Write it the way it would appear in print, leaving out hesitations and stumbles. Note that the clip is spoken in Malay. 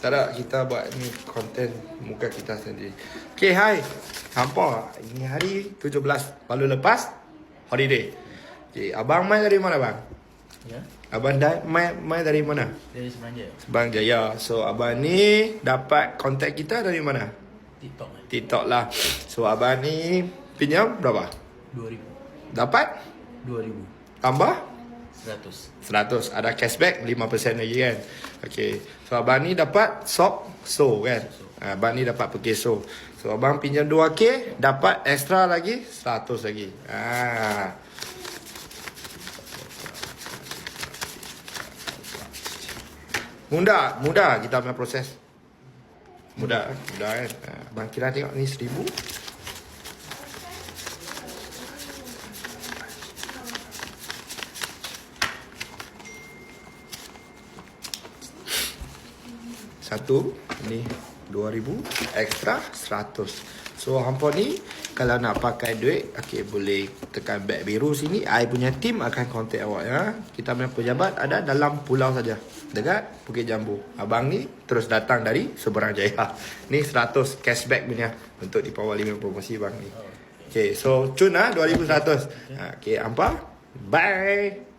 Tak ada, kita buat ni konten muka kita sendiri. Okay, hai. Hampa, ini hari 17 baru lepas holiday. Okay, abang mai dari mana bang? Ya, Abang mai dari mana? dari Semenanjaya. Bang Jaya. So abang ni dapat kontak kita dari mana? TikTok TikTok lah. So abang ni pinjam berapa? 2000. Dapat? 2000. Tambah? 100. 100. Ada cashback 5% lagi kan. Okay. So abang ni dapat so kan. Abang ni dapat pergi so. So abang pinjam 2K, dapat extra lagi 100 lagi. Mudah kita punya proses. Mudah kan. Abang kira tengok ni 1000. Satu, ni 2000, extra 100. So hampa ni kalau nak pakai duit, okay, boleh tekan beg biru sini. I punya team akan contact awak ya. Kita punya pejabat ada dalam pulau saja, dekat Bukit Jambu. Abang ni terus datang dari Seberang Jaya. Ni 100 cashback punya untuk di Power 5 promosi bang ni. Okay, so cun 2100. Okay, hampa. Bye.